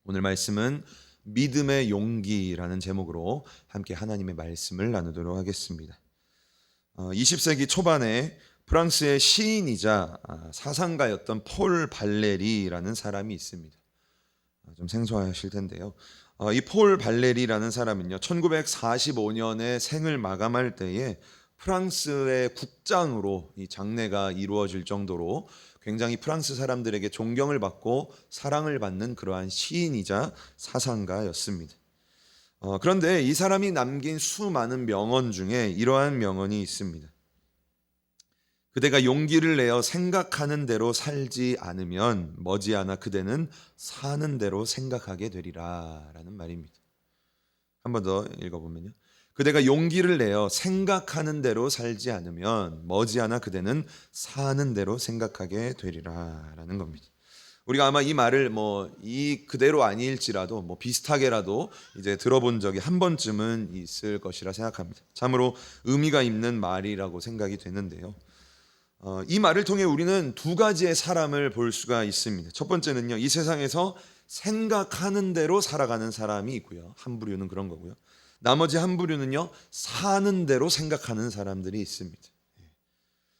오늘 말씀은 믿음의 용기라는 제목으로 함께 하나님의 말씀을 나누도록 하겠습니다. 20세기 초반에 프랑스의 시인이자 사상가였던 폴 발레리라는 사람이 있습니다. 좀 생소하실 텐데요. 이 폴 발레리라는 사람은요, 1945년에 생을 마감할 때에 프랑스의 국장으로 이 장례가 이루어질 정도로 굉장히 프랑스 사람들에게 존경을 받고 사랑을 받는 그러한 시인이자 사상가였습니다. 그런데 이 사람이 남긴 수많은 명언 중에 이러한 명언이 있습니다. 그대가 용기를 내어 생각하는 대로 살지 않으면 머지않아 그대는 사는 대로 생각하게 되리라 라는 말입니다. 한 번 더 읽어보면요. 그대가 용기를 내어 생각하는 대로 살지 않으면 머지않아 그대는 사는 대로 생각하게 되리라 라는 겁니다. 우리가 아마 이 말을 이 그대로 아닐지라도 비슷하게라도 이제 들어본 적이 한 번쯤은 있을 것이라 생각합니다. 참으로 의미가 있는 말이라고 생각이 되는데요. 이 말을 통해 우리는 두 가지의 사람을 볼 수가 있습니다. 첫 번째는요, 이 세상에서 생각하는 대로 살아가는 사람이 있고요. 한 부류는 그런 거고요. 나머지 한 부류는요, 사는 대로 생각하는 사람들이 있습니다.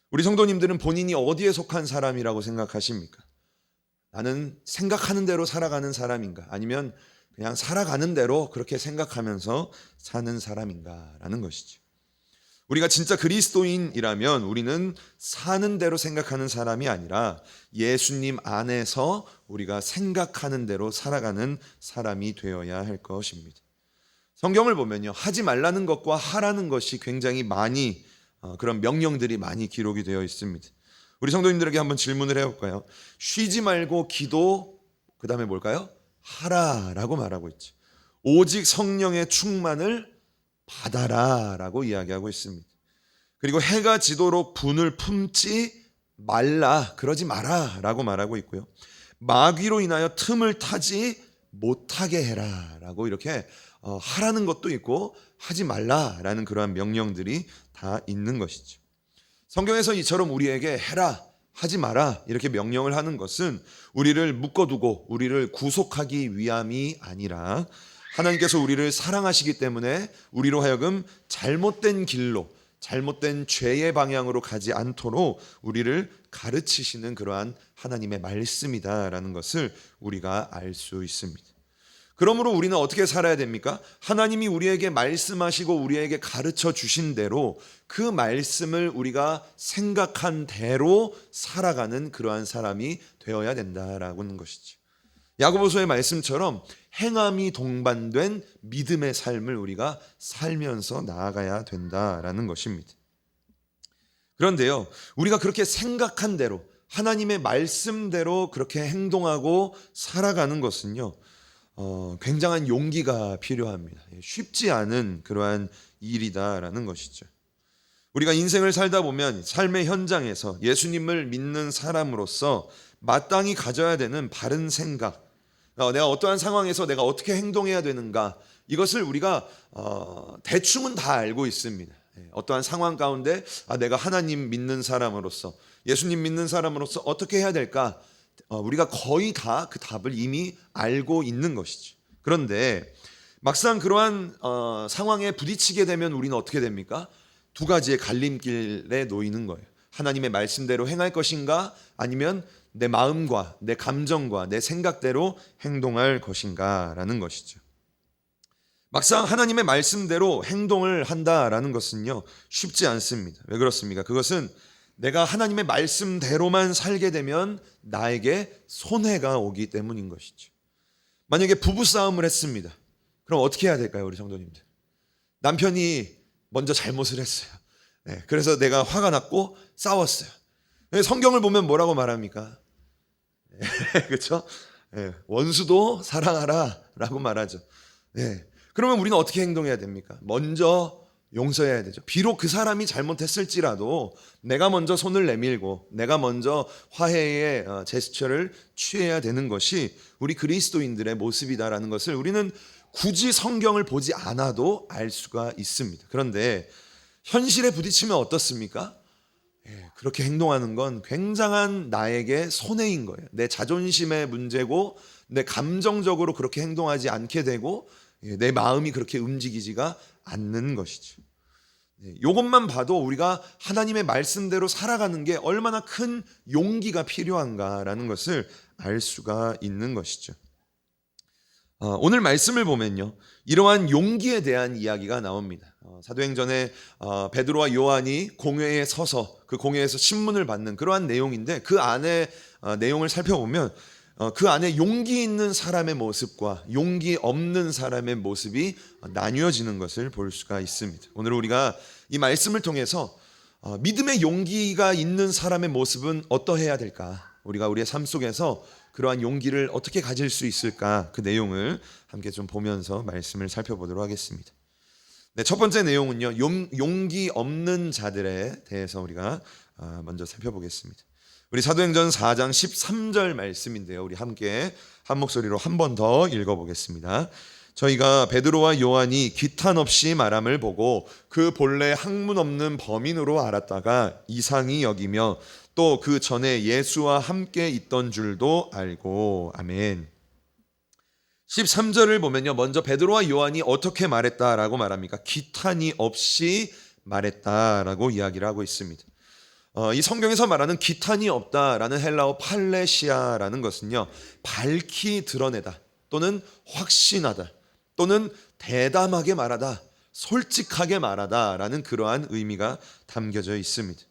우리 성도님들은 본인이 어디에 속한 사람이라고 생각하십니까? 나는 생각하는 대로 살아가는 사람인가? 아니면 그냥 살아가는 대로 그렇게 생각하면서 사는 사람인가? 라는 것이죠. 우리가 진짜 그리스도인이라면 우리는 사는 대로 생각하는 사람이 아니라 예수님 안에서 우리가 생각하는 대로 살아가는 사람이 되어야 할 것입니다. 성경을 보면요, 하지 말라는 것과 하라는 것이 굉장히 많이 그런 명령들이 많이 기록이 되어 있습니다. 우리 성도님들에게 한번 질문을 해볼까요? 쉬지 말고 기도, 그 다음에 뭘까요? 하라라고 말하고 있죠. 오직 성령의 충만을 받아라라고 이야기하고 있습니다. 그리고 해가 지도록 분을 품지 말라, 그러지 마라라고 말하고 있고요. 마귀로 인하여 틈을 타지 못하게 해라라고 이렇게 하라는 것도 있고 하지 말라라는 그러한 명령들이 다 있는 것이죠. 성경에서 이처럼 우리에게 해라, 하지 마라 이렇게 명령을 하는 것은 우리를 묶어두고 우리를 구속하기 위함이 아니라 하나님께서 우리를 사랑하시기 때문에 우리로 하여금 잘못된 길로, 잘못된 죄의 방향으로 가지 않도록 우리를 가르치시는 그러한 하나님의 말씀이다라는 것을 우리가 알 수 있습니다. 그러므로 우리는 어떻게 살아야 됩니까? 하나님이 우리에게 말씀하시고 우리에게 가르쳐 주신 대로 그 말씀을 우리가 생각한 대로 살아가는 그러한 사람이 되어야 된다라는 것이죠. 야고보서의 말씀처럼 행함이 동반된 믿음의 삶을 우리가 살면서 나아가야 된다라는 것입니다. 그런데요, 우리가 그렇게 생각한 대로 하나님의 말씀대로 그렇게 행동하고 살아가는 것은요, 굉장한 용기가 필요합니다. 쉽지 않은 그러한 일이다라는 것이죠. 우리가 인생을 살다 보면 삶의 현장에서 예수님을 믿는 사람으로서 마땅히 가져야 되는 바른 생각, 내가 어떠한 상황에서 내가 어떻게 행동해야 되는가, 이것을 우리가 대충은 다 알고 있습니다. 어떠한 상황 가운데 내가 하나님 믿는 사람으로서, 예수님 믿는 사람으로서 어떻게 해야 될까, 우리가 거의 다 그 답을 이미 알고 있는 것이죠. 그런데 막상 그러한 상황에 부딪히게 되면 우리는 어떻게 됩니까? 두 가지의 갈림길에 놓이는 거예요. 하나님의 말씀대로 행할 것인가, 아니면 내 마음과 내 감정과 내 생각대로 행동할 것인가 라는 것이죠. 막상 하나님의 말씀대로 행동을 한다라는 것은요, 쉽지 않습니다. 왜 그렇습니까? 그것은 내가 하나님의 말씀대로만 살게 되면 나에게 손해가 오기 때문인 것이죠. 만약에 부부싸움을 했습니다. 그럼 어떻게 해야 될까요, 우리 성도님들? 남편이 먼저 잘못을 했어요. 그래서 내가 화가 났고 싸웠어요. 성경을 보면 뭐라고 말합니까? 그렇죠? 원수도 사랑하라 라고 말하죠. 그러면 우리는 어떻게 행동해야 됩니까? 먼저 용서해야 되죠. 비록 그 사람이 잘못했을지라도 내가 먼저 손을 내밀고 내가 먼저 화해의 제스처를 취해야 되는 것이 우리 그리스도인들의 모습이다라는 것을 우리는 굳이 성경을 보지 않아도 알 수가 있습니다. 그런데 현실에 부딪히면 어떻습니까? 그렇게 행동하는 건 굉장한 나에게 손해인 거예요. 내 자존심의 문제고 내 감정적으로 그렇게 행동하지 않게 되고 내 마음이 그렇게 움직이지가 않는 것이죠. 이것만 봐도 우리가 하나님의 말씀대로 살아가는 게 얼마나 큰 용기가 필요한가라는 것을 알 수가 있는 것이죠. 오늘 말씀을 보면요, 이러한 용기에 대한 이야기가 나옵니다. 사도행전에 베드로와 요한이 공회에 서서 그 공회에서 신문을 받는 그러한 내용인데, 그 안에 내용을 살펴보면 그 안에 용기 있는 사람의 모습과 용기 없는 사람의 모습이 나뉘어지는 것을 볼 수가 있습니다. 오늘 우리가 이 말씀을 통해서 믿음의 용기가 있는 사람의 모습은 어떠해야 될까? 우리가 우리의 삶 속에서 그러한 용기를 어떻게 가질 수 있을까? 그 내용을 함께 좀 보면서 말씀을 살펴보도록 하겠습니다. 네, 첫 번째 내용은요, 용기 없는 자들에 대해서 우리가 먼저 살펴보겠습니다. 우리 사도행전 4장 13절 말씀인데요, 우리 함께 한 목소리로 한 번 더 읽어보겠습니다. 저희가 베드로와 요한이 기탄 없이 말함을 보고 그 본래 학문 없는 범인으로 알았다가 이상히 여기며 또 그 전에 예수와 함께 있던 줄도 알고. 아멘. 13절을 보면요, 먼저 베드로와 요한이 어떻게 말했다라고 말합니까? 기탄이 없이 말했다라고 이야기를 하고 있습니다. 이 성경에서 말하는 기탄이 없다라는 헬라어 팔레시아라는 것은요, 밝히 드러내다 또는 확신하다 또는 대담하게 말하다, 솔직하게 말하다라는 그러한 의미가 담겨져 있습니다.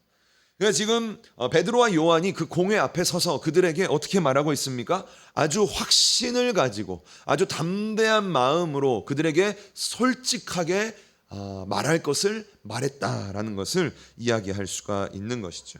그러니까 지금 베드로와 요한이 그 공회 앞에 서서 그들에게 어떻게 말하고 있습니까? 아주 확신을 가지고 아주 담대한 마음으로 그들에게 솔직하게 말할 것을 말했다라는 것을 이야기할 수가 있는 것이죠.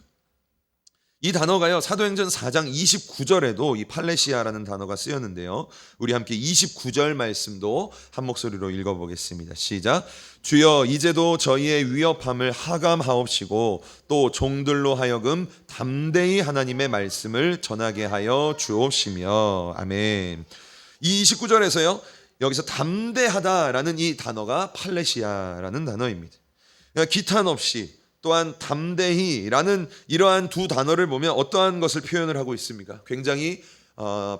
이 단어가요, 사도행전 4장 29절에도 이 팔레시아라는 단어가 쓰였는데요, 우리 함께 29절 말씀도 한 목소리로 읽어보겠습니다. 시작. 주여, 이제도 저희의 위협함을 하감하옵시고 또 종들로 하여금 담대히 하나님의 말씀을 전하게 하여 주옵시며. 아멘. 이 29절에서요, 여기서 담대하다라는 이 단어가 팔레시아라는 단어입니다. 그러니까 기탄 없이 또한 담대히라는 이러한 두 단어를 보면 어떠한 것을 표현을 하고 있습니까? 굉장히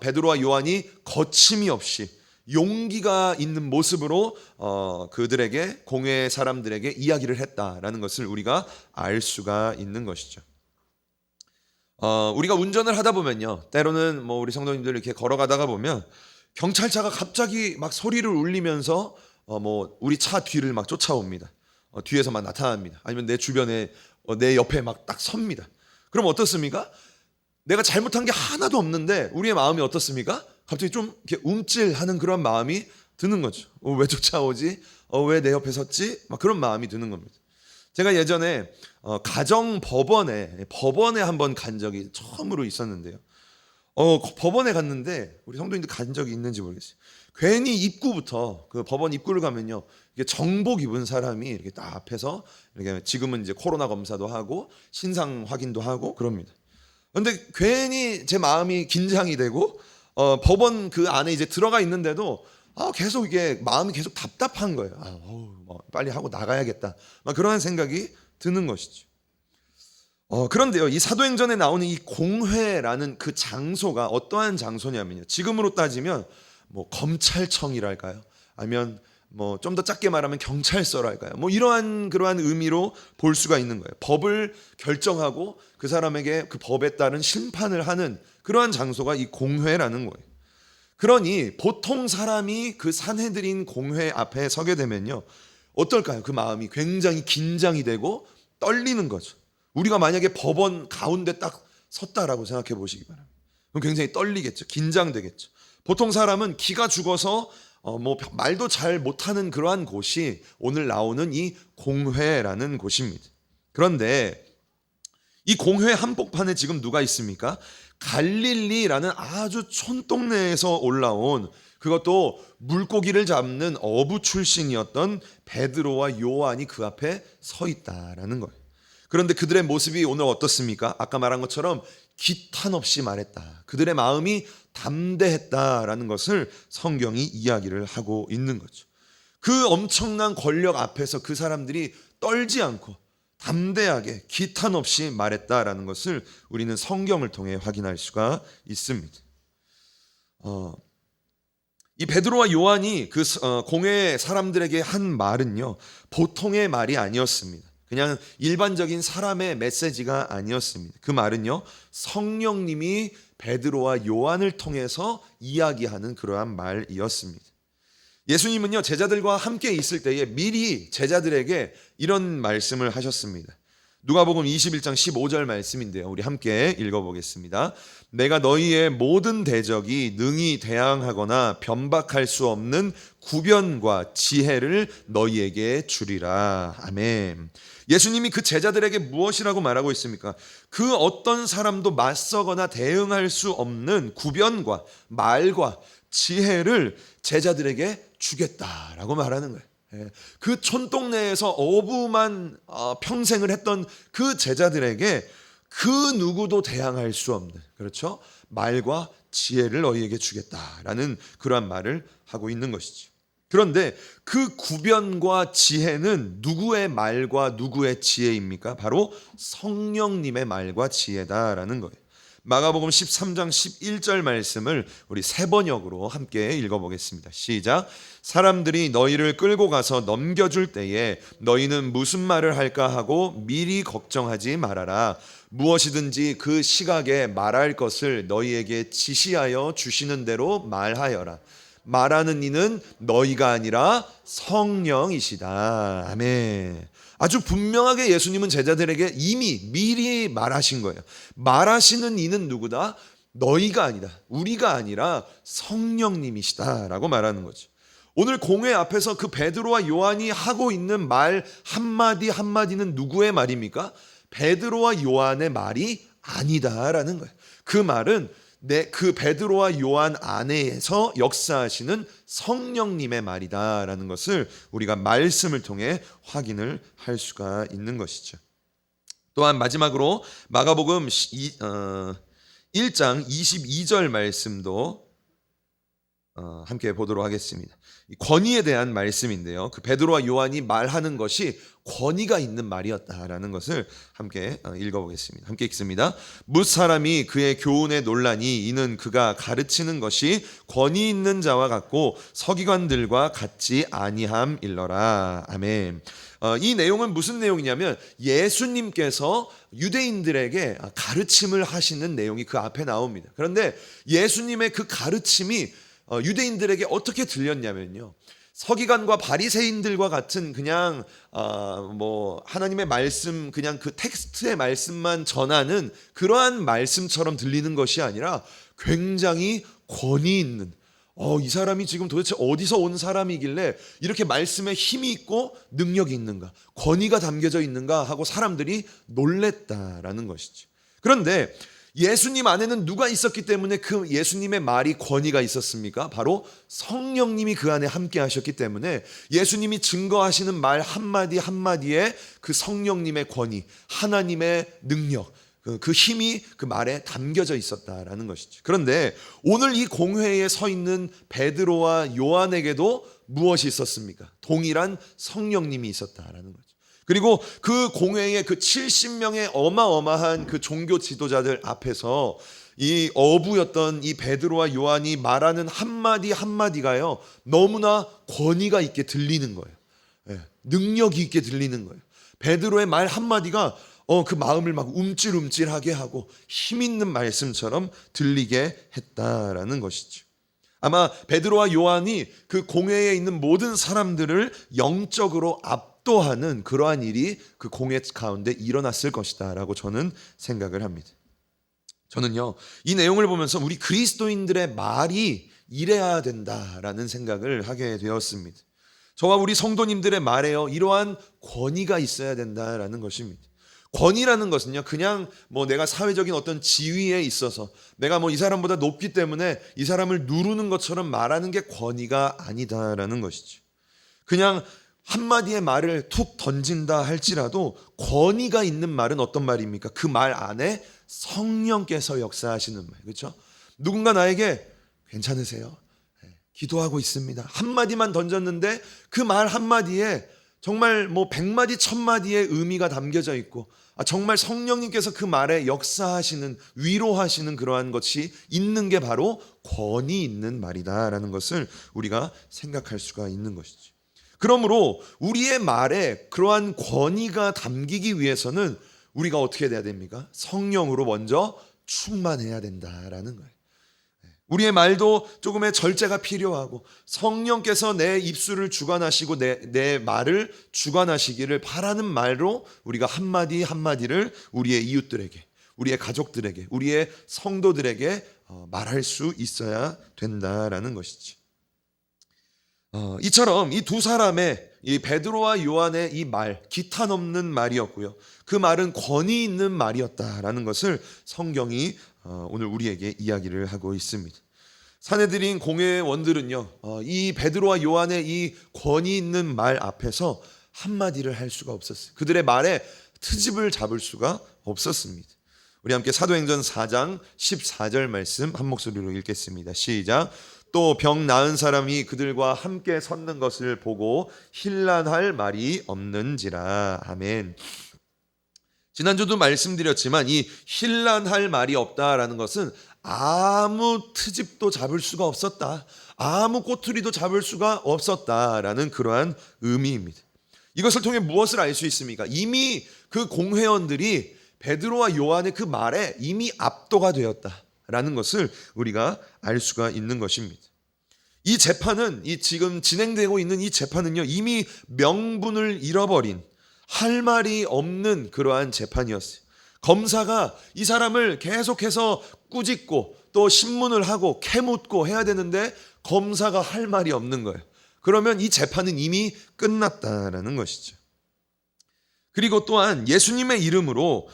베드로와 요한이 거침이 없이 용기가 있는 모습으로 그들에게, 공회 사람들에게 이야기를 했다라는 것을 우리가 알 수가 있는 것이죠. 우리가 운전을 하다 보면요, 때로는 뭐 우리 성도님들 이렇게 걸어가다가 보면 경찰차가 갑자기 막 소리를 울리면서 뭐 우리 차 뒤를 막 쫓아옵니다. 뒤에서 막 나타납니다. 아니면 내 주변에 내 옆에 막 딱 섭니다. 그럼 어떻습니까? 내가 잘못한 게 하나도 없는데 우리의 마음이 어떻습니까? 갑자기 좀 이렇게 움찔하는 그런 마음이 드는 거죠. 왜 쫓아오지? 왜 내 옆에 섰지? 막 그런 마음이 드는 겁니다. 제가 예전에 가정 법원에 한번 간 적이 처음으로 있었는데요. 법원에 갔는데 우리 성도님들 간 적이 있는지 모르겠어요. 괜히 입구부터, 그 법원 입구를 가면요, 이게 정복 입은 사람이 이렇게 딱 앞에서 이렇게, 지금은 이제 코로나 검사도 하고 신상 확인도 하고 그럽니다. 그런데 괜히 제 마음이 긴장이 되고 법원 그 안에 이제 들어가 있는데도 계속 이게 마음이 계속 답답한 거예요. 빨리 하고 나가야겠다, 막 그런 생각이 드는 것이죠. 그런데요, 이 사도행전에 나오는 이 공회라는 그 장소가 어떠한 장소냐면요, 지금으로 따지면 뭐 검찰청이랄까요? 아니면 뭐 좀 더 작게 말하면 경찰서랄까요? 뭐 이러한 그러한 의미로 볼 수가 있는 거예요. 법을 결정하고 그 사람에게 그 법에 따른 심판을 하는 그러한 장소가 이 공회라는 거예요. 그러니 보통 사람이 그 산헤드린 공회 앞에 서게 되면요, 어떨까요? 그 마음이 굉장히 긴장이 되고 떨리는 거죠. 우리가 만약에 법원 가운데 딱 섰다라고 생각해 보시기 바랍니다. 그럼 굉장히 떨리겠죠. 긴장되겠죠. 보통 사람은 기가 죽어서 뭐 말도 잘 못하는 그러한 곳이 오늘 나오는 이 공회라는 곳입니다. 그런데 이 공회 한복판에 지금 누가 있습니까? 갈릴리라는 아주 촌동네에서 올라온, 그것도 물고기를 잡는 어부 출신이었던 베드로와 요한이 그 앞에 서 있다라는 거예요. 그런데 그들의 모습이 오늘 어떻습니까? 아까 말한 것처럼 기탄 없이 말했다. 그들의 마음이 담대했다라는 것을 성경이 이야기를 하고 있는 거죠. 그 엄청난 권력 앞에서 그 사람들이 떨지 않고 담대하게 기탄 없이 말했다라는 것을 우리는 성경을 통해 확인할 수가 있습니다. 이 베드로와 요한이 그 공회 사람들에게 한 말은요, 보통의 말이 아니었습니다. 그냥 일반적인 사람의 메시지가 아니었습니다. 그 말은요, 성령님이 베드로와 요한을 통해서 이야기하는 그러한 말이었습니다. 예수님은요, 제자들과 함께 있을 때에 미리 제자들에게 이런 말씀을 하셨습니다. 누가복음 21장 15절 말씀인데요, 우리 함께 읽어보겠습니다. 내가 너희의 모든 대적이 능히 대항하거나 변박할 수 없는 구변과 지혜를 너희에게 주리라. 아멘. 예수님이 그 제자들에게 무엇이라고 말하고 있습니까? 그 어떤 사람도 맞서거나 대응할 수 없는 구변과 말과 지혜를 제자들에게 주겠다라고 말하는 거예요. 그 촌동네에서 어부만 평생을 했던 그 제자들에게 그 누구도 대항할 수 없는, 그렇죠? 말과 지혜를 너희에게 주겠다라는 그러한 말을 하고 있는 것이죠. 그런데 그 구변과 지혜는 누구의 말과 누구의 지혜입니까? 바로 성령님의 말과 지혜다라는 거예요. 마가복음 13장 11절 말씀을 우리 세 번역으로 함께 읽어보겠습니다. 시작. 사람들이 너희를 끌고 가서 넘겨줄 때에 너희는 무슨 말을 할까 하고 미리 걱정하지 말아라. 무엇이든지 그 시각에 말할 것을 너희에게 지시하여 주시는 대로 말하여라. 말하는 이는 너희가 아니라 성령이시다. 아멘. 아주 분명하게 예수님은 제자들에게 이미 미리 말하신 거예요. 말하시는 이는 누구다? 너희가 아니다. 우리가 아니라 성령님이시다라고 말하는 거죠. 오늘 공회 앞에서 그 베드로와 요한이 하고 있는 말 한마디 한마디는 누구의 말입니까? 베드로와 요한의 말이 아니다라는 거예요. 그 말은 그 베드로와 요한 안에서 역사하시는 성령님의 말이다라는 것을 우리가 말씀을 통해 확인을 할 수가 있는 것이죠. 또한 마지막으로 마가복음 1장 22절 말씀도 함께 보도록 하겠습니다. 권위에 대한 말씀인데요, 그 베드로와 요한이 말하는 것이 권위가 있는 말이었다라는 것을 함께 읽어보겠습니다. 함께 읽습니다. 뭇사람이 그의 교훈에 놀라니 이는 그가 가르치는 것이 권위 있는 자와 같고 서기관들과 같지 아니함일러라. 아멘. 이 내용은 무슨 내용이냐면 예수님께서 유대인들에게 가르침을 하시는 내용이 그 앞에 나옵니다. 그런데 예수님의 그 가르침이 유대인들에게 어떻게 들렸냐면요, 서기관과 바리새인들과 같은 그냥 하나님의 말씀, 그냥 그 텍스트의 말씀만 전하는 그러한 말씀처럼 들리는 것이 아니라 굉장히 권위 있는, 이 사람이 지금 도대체 어디서 온 사람이길래 이렇게 말씀에 힘이 있고 능력이 있는가, 권위가 담겨져 있는가 하고 사람들이 놀랬다라는 것이죠. 그런데 예수님 안에는 누가 있었기 때문에 그 예수님의 말이 권위가 있었습니까? 바로 성령님이 그 안에 함께 하셨기 때문에 예수님이 증거하시는 말 한마디 한마디에 그 성령님의 권위, 하나님의 능력, 그 힘이 그 말에 담겨져 있었다라는 것이죠. 그런데 오늘 이 공회에 서 있는 베드로와 요한에게도 무엇이 있었습니까? 동일한 성령님이 있었다라는 거죠. 그리고 그 공회의 그 70명의 어마어마한 그 종교 지도자들 앞에서 이 어부였던 이 베드로와 요한이 말하는 한마디 한마디가요, 너무나 권위가 있게 들리는 거예요. 능력이 있게 들리는 거예요. 베드로의 말 한마디가 그 마음을 막 움찔움찔하게 하고 힘 있는 말씀처럼 들리게 했다라는 것이죠. 아마 베드로와 요한이 그 공회에 있는 모든 사람들을 영적으로 압도하는 그러한 일이 그 공회 가운데 일어났을 것이다 라고 저는 생각을 합니다. 저는요, 이 내용을 보면서 우리 그리스도인들의 말이 이래야 된다라는 생각을 하게 되었습니다. 저와 우리 성도님들의 말에요, 이러한 권위가 있어야 된다라는 것입니다. 권위라는 것은요, 그냥 내가 사회적인 어떤 지위에 있어서 내가 이 사람보다 높기 때문에 이 사람을 누르는 것처럼 말하는 게 권위가 아니다라는 것이죠. 그냥 한마디의 말을 툭 던진다 할지라도 권위가 있는 말은 어떤 말입니까? 그 말 안에 성령께서 역사하시는 말, 그렇죠? 누군가 나에게 괜찮으세요? 기도하고 있습니다. 한마디만 던졌는데 그 말 한마디에 정말 뭐 100마디 1000마디의 의미가 담겨져 있고 정말 성령님께서 그 말에 역사하시는, 위로하시는 그러한 것이 있는 게 바로 권위 있는 말이다라는 것을 우리가 생각할 수가 있는 것이죠. 그러므로 우리의 말에 그러한 권위가 담기기 위해서는 우리가 어떻게 돼야 됩니까? 성령으로 먼저 충만해야 된다라는 거예요. 우리의 말도 조금의 절제가 필요하고 성령께서 내 입술을 주관하시고 내 말을 주관하시기를 바라는 말로 우리가 한마디 한마디를 우리의 이웃들에게, 우리의 가족들에게, 우리의 성도들에게 말할 수 있어야 된다라는 것이지. 이처럼 이 두 사람의, 이 베드로와 요한의 이 말, 기탄 없는 말이었고요, 그 말은 권위 있는 말이었다라는 것을 성경이 오늘 우리에게 이야기를 하고 있습니다. 사내들인 공회원들은요, 이 베드로와 요한의 이 권위 있는 말 앞에서 한마디를 할 수가 없었어요. 그들의 말에 트집을 잡을 수가 없었습니다. 우리 함께 사도행전 4장 14절 말씀 한 목소리로 읽겠습니다. 시작. 또 병 나은 사람이 그들과 함께 섰는 것을 보고 힐난할 말이 없는지라. 아멘. 지난주도 말씀드렸지만 이 힐난할 말이 없다라는 것은 아무 트집도 잡을 수가 없었다, 아무 꼬투리도 잡을 수가 없었다라는 그러한 의미입니다. 이것을 통해 무엇을 알 수 있습니까? 이미 그 공회원들이 베드로와 요한의 그 말에 이미 압도가 되었다라는 것을 우리가 알 수가 있는 것입니다. 이 재판은, 이 지금 진행되고 있는 이 재판은요, 이미 명분을 잃어버린, 할 말이 없는 그러한 재판이었어요. 검사가 이 사람을 계속해서 꾸짖고 또 신문을 하고 캐묻고 해야 되는데 검사가 할 말이 없는 거예요. 그러면 이 재판은 이미 끝났다라는 것이죠. 그리고 또한 예수님의 이름으로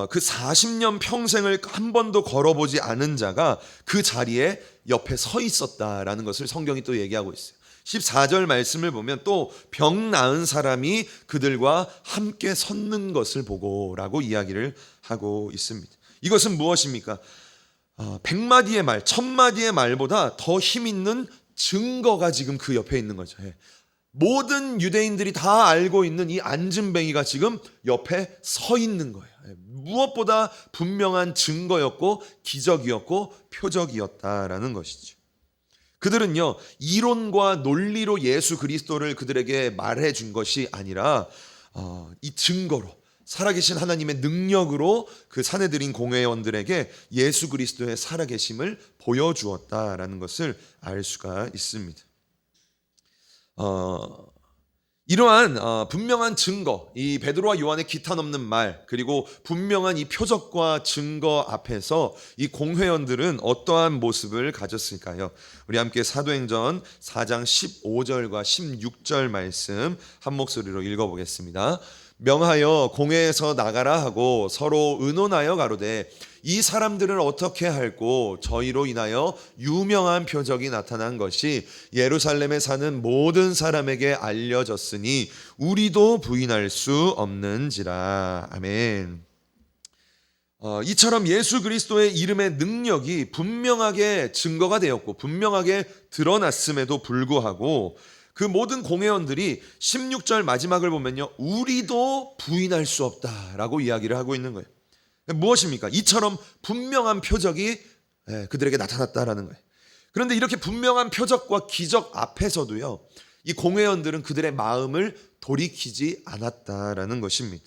그 40년 평생을 한 번도 걸어보지 않은 자가 그 자리에 옆에 서 있었다라는 것을 성경이 또 얘기하고 있어요. 14절 말씀을 보면 또 병 나은 사람이 그들과 함께 섰는 것을 보고라고 이야기를 하고 있습니다. 이것은 무엇입니까? 100마디의 말, 1000마디의 말보다 더 힘 있는 증거가 지금 그 옆에 있는 거죠. 모든 유대인들이 다 알고 있는 이 안진뱅이가 지금 옆에 서 있는 거예요. 무엇보다 분명한 증거였고 기적이었고 표적이었다라는 것이죠. 그들은요, 이론과 논리로 예수 그리스도를 그들에게 말해 준 것이 아니라 이 증거로, 살아계신 하나님의 능력으로 그 사내들인 공회원들에게 예수 그리스도의 살아계심을 보여주었다라는 것을 알 수가 있습니다. 이러한 분명한 증거, 이 베드로와 요한의 기탄 없는 말, 그리고 분명한 이 표적과 증거 앞에서 이 공회원들은 어떠한 모습을 가졌을까요? 우리 함께 사도행전 4장 15절과 16절 말씀 한 목소리로 읽어보겠습니다. 명하여 공회에서 나가라 하고 서로 의논하여 가로되 이 사람들은 어떻게 할꼬? 저희로 인하여 유명한 표적이 나타난 것이 예루살렘에 사는 모든 사람에게 알려졌으니 우리도 부인할 수 없는지라. 아멘. 이처럼 예수 그리스도의 이름의 능력이 분명하게 증거가 되었고 분명하게 드러났음에도 불구하고 그 모든 공회원들이 16절 마지막을 보면요, 우리도 부인할 수 없다라고 이야기를 하고 있는 거예요. 무엇입니까? 이처럼 분명한 표적이 그들에게 나타났다라는 거예요. 그런데 이렇게 분명한 표적과 기적 앞에서도요, 이 공회원들은 그들의 마음을 돌이키지 않았다라는 것입니다.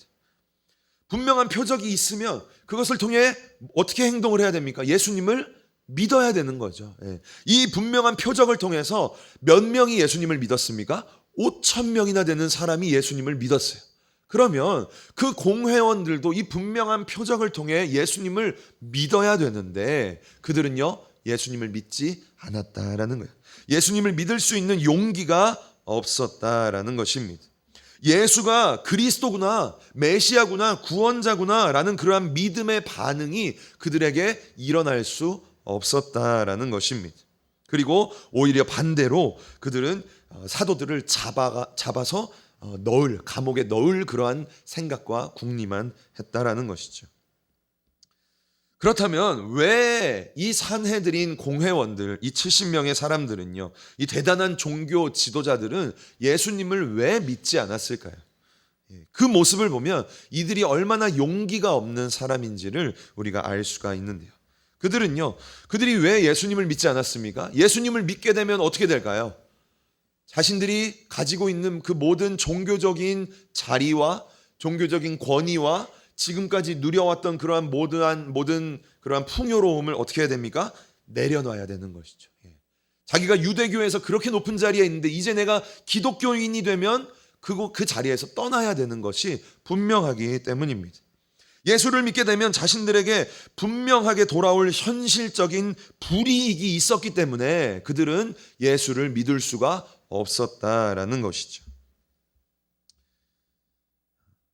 분명한 표적이 있으면 그것을 통해 어떻게 행동을 해야 됩니까? 예수님을 믿어야 되는 거죠. 이 분명한 표적을 통해서 몇 명이 예수님을 믿었습니까? 5,000명이나 되는 사람이 예수님을 믿었어요. 그러면 그 공회원들도 이 분명한 표적을 통해 예수님을 믿어야 되는데 그들은요, 예수님을 믿지 않았다라는 거예요. 예수님을 믿을 수 있는 용기가 없었다라는 것입니다. 예수가 그리스도구나, 메시아구나, 구원자구나 라는 그러한 믿음의 반응이 그들에게 일어날 수 없었다라는 것입니다. 그리고 오히려 반대로 그들은 사도들을 잡아서 감옥에 넣을 그러한 생각과 궁리만 했다라는 것이죠. 그렇다면 왜 이 산헤드린 공회원들, 이 70명의 사람들은요, 이 대단한 종교 지도자들은 예수님을 왜 믿지 않았을까요? 그 모습을 보면 이들이 얼마나 용기가 없는 사람인지를 우리가 알 수가 있는데요. 그들이 왜 예수님을 믿지 않았습니까? 예수님을 믿게 되면 어떻게 될까요? 자신들이 가지고 있는 그 모든 종교적인 자리와 종교적인 권위와 지금까지 누려왔던 그러한 모든 그러한 풍요로움을 어떻게 해야 됩니까? 내려놔야 되는 것이죠. 자기가 유대교에서 그렇게 높은 자리에 있는데 이제 내가 기독교인이 되면 그 자리에서 떠나야 되는 것이 분명하기 때문입니다. 예수를 믿게 되면 자신들에게 분명하게 돌아올 현실적인 불이익이 있었기 때문에 그들은 예수를 믿을 수가 없었다라는 것이죠.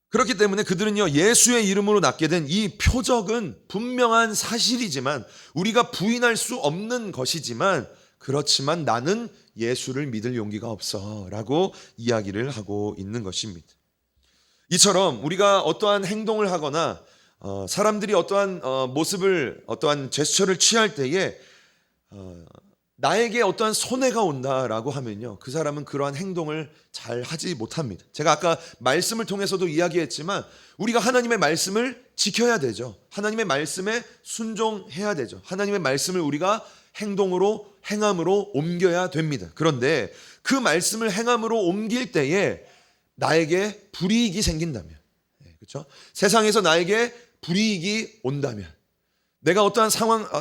그렇기 때문에 그들은요, 예수의 이름으로 낳게 된 이 표적은 분명한 사실이지만, 우리가 부인할 수 없는 것이지만, 그렇지만 나는 예수를 믿을 용기가 없어 라고 이야기를 하고 있는 것입니다. 이처럼 우리가 어떠한 행동을 하거나 사람들이 어떠한 모습을, 어떠한 제스처를 취할 때에 나에게 어떠한 손해가 온다라고 하면요, 그 사람은 그러한 행동을 잘 하지 못합니다. 제가 아까 말씀을 통해서도 이야기했지만 우리가 하나님의 말씀을 지켜야 되죠. 하나님의 말씀에 순종해야 되죠. 하나님의 말씀을 우리가 행함으로 옮겨야 됩니다. 그런데 그 말씀을 행함으로 옮길 때에 나에게 불이익이 생긴다면, 그렇죠? 세상에서 나에게 불이익이 온다면, 내가 어떠한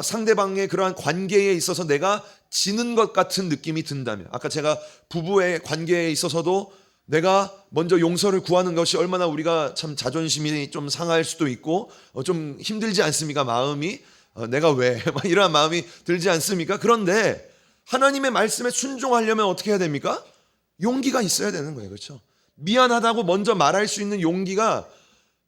상대방의 그러한 관계에 있어서 내가 지는 것 같은 느낌이 든다면, 아까 제가 부부의 관계에 있어서도 내가 먼저 용서를 구하는 것이 얼마나 우리가 참 자존심이 좀 상할 수도 있고 좀 힘들지 않습니까? 마음이 내가 왜 이러한 마음이 들지 않습니까? 그런데 하나님의 말씀에 순종하려면 어떻게 해야 됩니까? 용기가 있어야 되는 거예요. 그렇죠? 미안하다고 먼저 말할 수 있는 용기가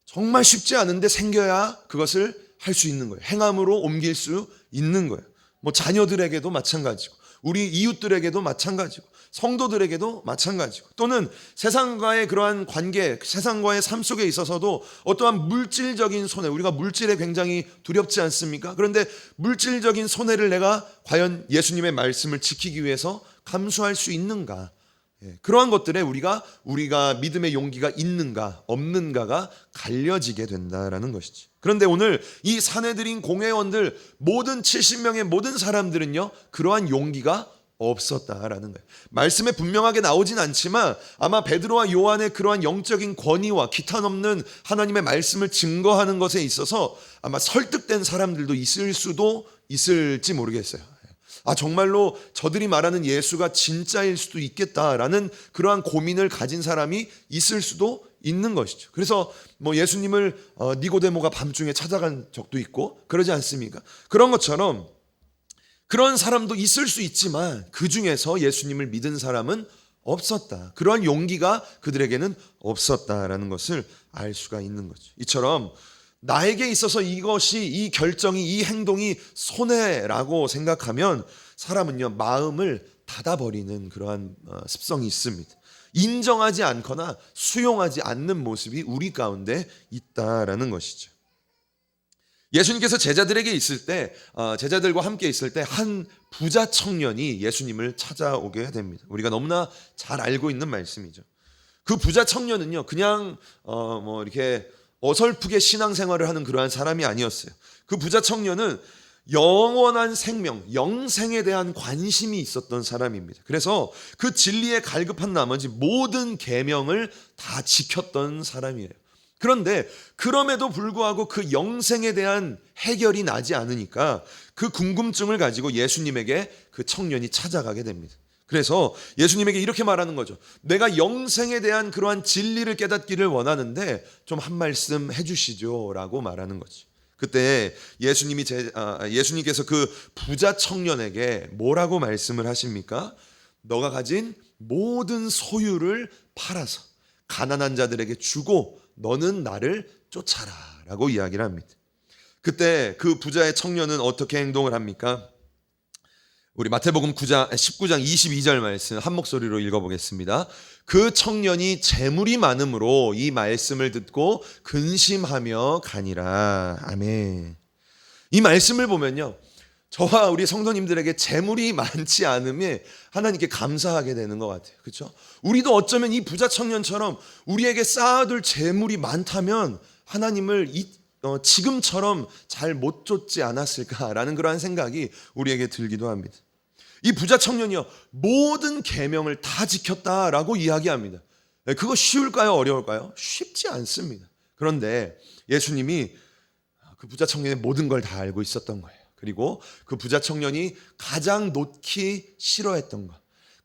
정말 쉽지 않은데 생겨야 그것을 할 수 있는 거예요. 행함으로 옮길 수 있는 거예요. 자녀들에게도 마찬가지고, 우리 이웃들에게도 마찬가지고, 성도들에게도 마찬가지고, 또는 세상과의 그러한 관계, 세상과의 삶 속에 있어서도 어떠한 물질적인 손해, 우리가 물질에 굉장히 두렵지 않습니까? 그런데 물질적인 손해를 내가 과연 예수님의 말씀을 지키기 위해서 감수할 수 있는가? 그러한 것들에 우리가 믿음의 용기가 있는가 없는가가 갈려지게 된다라는 것이지. 그런데 오늘 이 산헤드린 공회원들 모든 70명의 모든 사람들은요, 그러한 용기가 없었다라는 거예요. 말씀에 분명하게 나오진 않지만 아마 베드로와 요한의 그러한 영적인 권위와 기탄 없는 하나님의 말씀을 증거하는 것에 있어서 아마 설득된 사람들도 있을 수도 있을지 모르겠어요. 정말로 저들이 말하는 예수가 진짜일 수도 있겠다라는 그러한 고민을 가진 사람이 있을 수도 있는 것이죠. 그래서 예수님을 니고데모가 밤중에 찾아간 적도 있고 그러지 않습니까? 그런 것처럼 그런 사람도 있을 수 있지만 그 중에서 예수님을 믿은 사람은 없었다. 그러한 용기가 그들에게는 없었다라는 것을 알 수가 있는 거죠. 이처럼 나에게 있어서 이 결정이, 이 행동이 손해라고 생각하면 사람은요, 마음을 닫아버리는 그러한 습성이 있습니다. 인정하지 않거나 수용하지 않는 모습이 우리 가운데 있다라는 것이죠. 예수님께서 제자들과 함께 있을 때 한 부자 청년이 예수님을 찾아오게 됩니다. 우리가 너무나 잘 알고 있는 말씀이죠. 그 부자 청년은요, 그냥 이렇게 어설프게 신앙생활을 하는 그러한 사람이 아니었어요. 그 부자 청년은 영원한 생명, 영생에 대한 관심이 있었던 사람입니다. 그래서 그 진리에 갈급한 나머지 모든 계명을 다 지켰던 사람이에요. 그런데 그럼에도 불구하고 그 영생에 대한 해결이 나지 않으니까 그 궁금증을 가지고 예수님에게 그 청년이 찾아가게 됩니다. 그래서 예수님에게 이렇게 말하는 거죠. 내가 영생에 대한 그러한 진리를 깨닫기를 원하는데 좀 한 말씀 해주시죠 라고 말하는 거죠. 그때 예수님께서 그 부자 청년에게 뭐라고 말씀을 하십니까? 너가 가진 모든 소유를 팔아서 가난한 자들에게 주고 너는 나를 쫓아라 라고 이야기를 합니다. 그때 그 부자의 청년은 어떻게 행동을 합니까? 우리 마태복음 19장 22절 말씀 한 목소리로 읽어보겠습니다. 그 청년이 재물이 많음으로 이 말씀을 듣고 근심하며 가니라. 아멘. 이 말씀을 보면요, 저와 우리 성도님들에게 재물이 많지 않음에 하나님께 감사하게 되는 것 같아요. 그렇죠? 우리도 어쩌면 이 부자 청년처럼 우리에게 쌓아둘 재물이 많다면 하나님을 지금처럼 잘 못 쫓지 않았을까라는 그러한 생각이 우리에게 들기도 합니다. 이 부자 청년이요, 모든 계명을 다 지켰다라고 이야기합니다. 그거 쉬울까요? 어려울까요? 쉽지 않습니다. 그런데 예수님이 그 부자 청년의 모든 걸 다 알고 있었던 거예요. 그리고 그 부자 청년이 가장 놓기 싫어했던 것,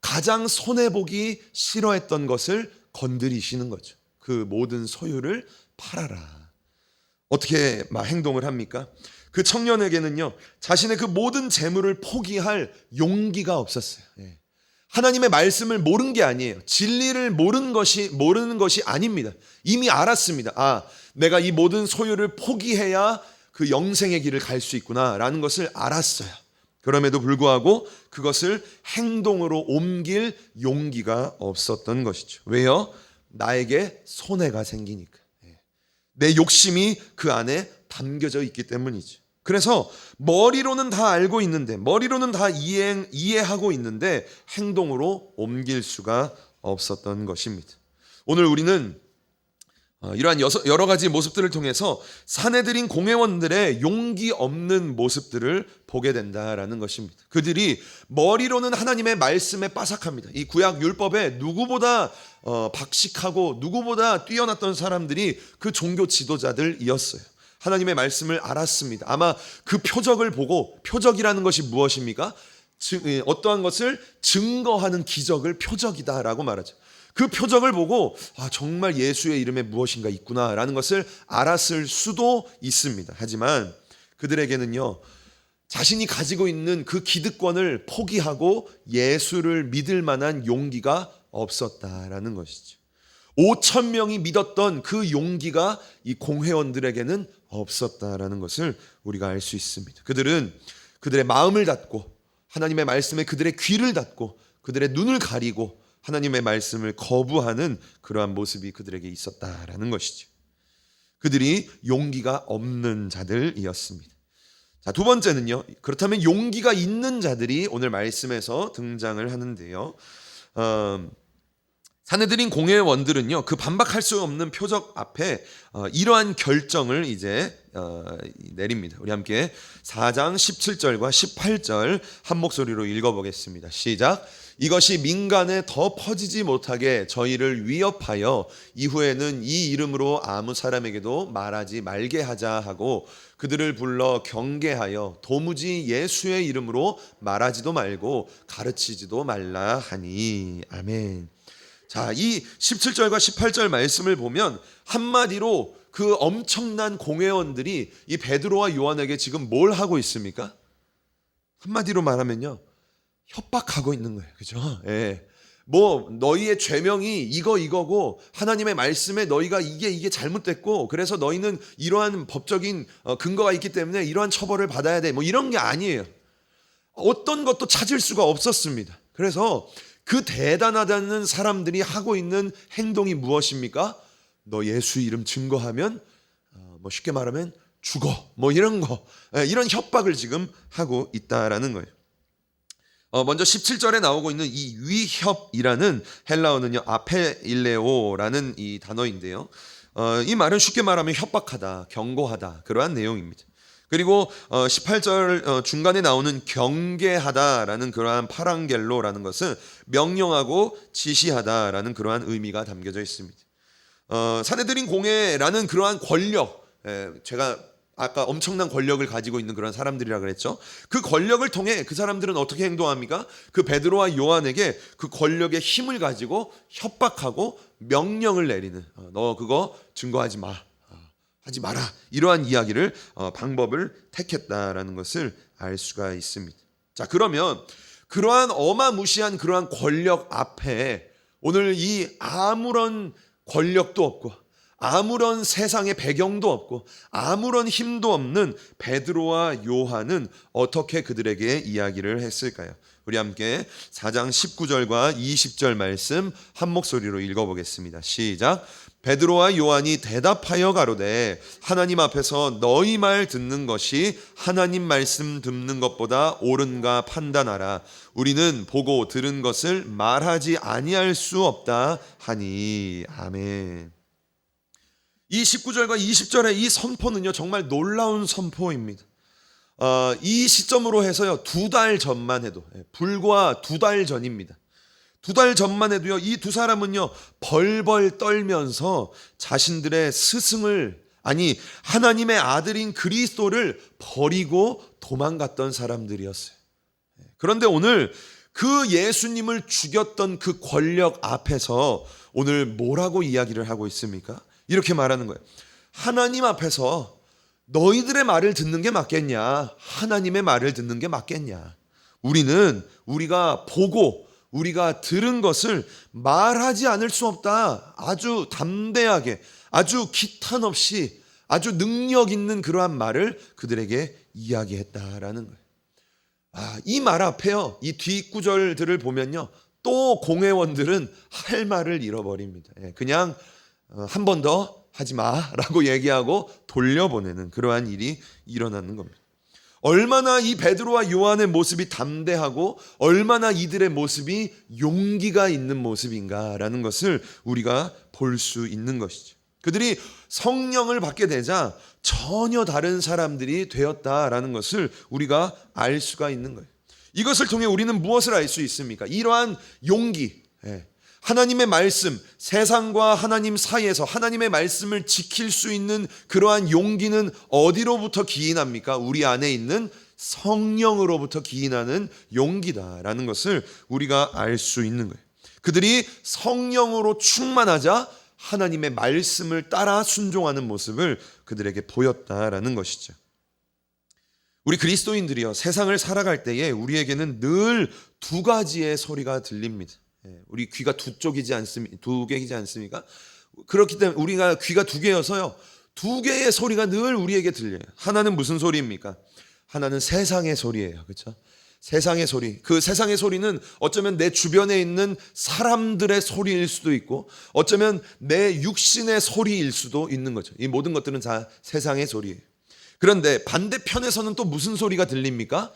가장 손해보기 싫어했던 것을 건드리시는 거죠. 그 모든 소유를 팔아라. 어떻게 행동을 합니까? 그 청년에게는요, 자신의 그 모든 재물을 포기할 용기가 없었어요. 하나님의 말씀을 모른 게 아니에요. 진리를 모르는 것이 아닙니다. 이미 알았습니다. 내가 이 모든 소유를 포기해야 그 영생의 길을 갈 수 있구나라는 것을 알았어요. 그럼에도 불구하고 그것을 행동으로 옮길 용기가 없었던 것이죠. 왜요? 나에게 손해가 생기니까. 내 욕심이 그 안에 담겨져 있기 때문이죠. 그래서 머리로는 다 알고 있는데, 머리로는 다 이해하고 있는데 행동으로 옮길 수가 없었던 것입니다. 오늘 우리는 이러한 여러 가지 모습들을 통해서 사내들인 공회원들의 용기 없는 모습들을 보게 된다라는 것입니다. 그들이 머리로는 하나님의 말씀에 빠삭합니다. 이 구약 율법에 누구보다 박식하고 누구보다 뛰어났던 사람들이 그 종교 지도자들이었어요. 하나님의 말씀을 알았습니다. 아마 그 표적을 보고, 표적이라는 것이 무엇입니까? 어떠한 것을 증거하는 기적을 표적이다라고 말하죠. 그 표적을 보고 정말 예수의 이름에 무엇인가 있구나라는 것을 알았을 수도 있습니다. 하지만 그들에게는요, 자신이 가지고 있는 그 기득권을 포기하고 예수를 믿을 만한 용기가 없었다라는 것이죠. 5천 명이 믿었던 그 용기가 이 공회원들에게는 없었다라는 것을 우리가 알 수 있습니다. 그들은 그들의 마음을 닫고, 하나님의 말씀에 그들의 귀를 닫고, 그들의 눈을 가리고 하나님의 말씀을 거부하는 그러한 모습이 그들에게 있었다라는 것이죠. 그들이 용기가 없는 자들이었습니다. 자, 두 번째는요, 그렇다면 용기가 있는 자들이 오늘 말씀에서 등장을 하는데요, 사내들인 공회원들은요, 그 반박할 수 없는 표적 앞에 이러한 결정을 이제 내립니다. 우리 함께 4장 17절과 18절 한 목소리로 읽어보겠습니다. 시작. 이것이 민간에 더 퍼지지 못하게 저희를 위협하여 이후에는 이 이름으로 아무 사람에게도 말하지 말게 하자 하고 그들을 불러 경계하여 도무지 예수의 이름으로 말하지도 말고 가르치지도 말라 하니. 아멘. 자, 이 17절과 18절 말씀을 보면 한마디로 그 엄청난 공회원들이 이 베드로와 요한에게 지금 뭘 하고 있습니까? 한마디로 말하면요, 협박하고 있는 거예요. 그죠? 예. 너희의 죄명이 이거고 하나님의 말씀에 너희가 이게 잘못됐고 그래서 너희는 이러한 법적인 근거가 있기 때문에 이러한 처벌을 받아야 돼. 이런 게 아니에요. 어떤 것도 찾을 수가 없었습니다. 그래서 그 대단하다는 사람들이 하고 있는 행동이 무엇입니까? 너 예수 이름 증거하면 쉽게 말하면 죽어. 이런 거. 이런 협박을 지금 하고 있다라는 거예요. 먼저 17절에 나오고 있는 이 위협이라는 헬라어는요, 아페일레오라는 이 단어인데요. 이 말은 쉽게 말하면 협박하다, 경고하다, 그러한 내용입니다. 그리고 18절 중간에 나오는 경계하다라는 그러한 파랑겔로라는 것은 명령하고 지시하다라는 그러한 의미가 담겨져 있습니다. 사내들인 공회라는 그러한 권력, 제가 아까 엄청난 권력을 가지고 있는 그런 사람들이라 그랬죠. 그 권력을 통해 그 사람들은 어떻게 행동합니까? 그 베드로와 요한에게 그 권력의 힘을 가지고 협박하고 명령을 내리는, 너 그거 증거하지 마, 하지 마라, 이러한 이야기를 방법을 택했다라는 것을 알 수가 있습니다. 자, 그러면 그러한 어마무시한 그러한 권력 앞에 오늘 이 아무런 권력도 없고 아무런 세상의 배경도 없고 아무런 힘도 없는 베드로와 요한은 어떻게 그들에게 이야기를 했을까요? 우리 함께 4장 19절과 20절 말씀 한 목소리로 읽어보겠습니다. 시작. 베드로와 요한이 대답하여 가로되 하나님 앞에서 너희 말 듣는 것이 하나님 말씀 듣는 것보다 옳은가 판단하라. 우리는 보고 들은 것을 말하지 아니할 수 없다 하니. 아멘. 이 19절과 20절의 이 선포는요, 정말 놀라운 선포입니다. 이 시점으로 해서요, 2달 전만 해도, 불과 2달 전입니다. 2달 전만 해도요, 이 두 사람은요, 벌벌 떨면서 자신들의 스승을, 아니, 하나님의 아들인 그리스도를 버리고 도망갔던 사람들이었어요. 그런데 오늘 그 예수님을 죽였던 그 권력 앞에서 오늘 뭐라고 이야기를 하고 있습니까? 이렇게 말하는 거예요. 하나님 앞에서 너희들의 말을 듣는 게 맞겠냐? 하나님의 말을 듣는 게 맞겠냐? 우리가 보고 우리가 들은 것을 말하지 않을 수 없다. 아주 담대하게, 아주 기탄 없이, 아주 능력 있는 그러한 말을 그들에게 이야기했다라는 거예요. 이 말 앞에요, 이 뒷구절들을 보면요, 또 공회원들은 할 말을 잃어버립니다. 그냥 한 번 더 하지 마라고 얘기하고 돌려보내는 그러한 일이 일어나는 겁니다. 얼마나 이 베드로와 요한의 모습이 담대하고 얼마나 이들의 모습이 용기가 있는 모습인가라는 것을 우리가 볼 수 있는 것이죠. 그들이 성령을 받게 되자 전혀 다른 사람들이 되었다라는 것을 우리가 알 수가 있는 거예요. 이것을 통해 우리는 무엇을 알 수 있습니까? 이러한 용기, 하나님의 말씀, 세상과 하나님 사이에서 하나님의 말씀을 지킬 수 있는 그러한 용기는 어디로부터 기인합니까? 우리 안에 있는 성령으로부터 기인하는 용기다라는 것을 우리가 알 수 있는 거예요. 그들이 성령으로 충만하자 하나님의 말씀을 따라 순종하는 모습을 그들에게 보였다라는 것이죠. 우리 그리스도인들이요, 세상을 살아갈 때에 우리에게는 늘 2가지의 소리가 들립니다. 우리 귀가 두 개이지 않습니까? 그렇기 때문에 우리가 귀가 2개여서요, 2개의 소리가 늘 우리에게 들려요. 하나는 무슨 소리입니까? 하나는 세상의 소리예요. 그렇죠? 세상의 소리. 그 세상의 소리는 어쩌면 내 주변에 있는 사람들의 소리일 수도 있고 어쩌면 내 육신의 소리일 수도 있는 거죠. 이 모든 것들은 다 세상의 소리예요. 그런데 반대편에서는 또 무슨 소리가 들립니까?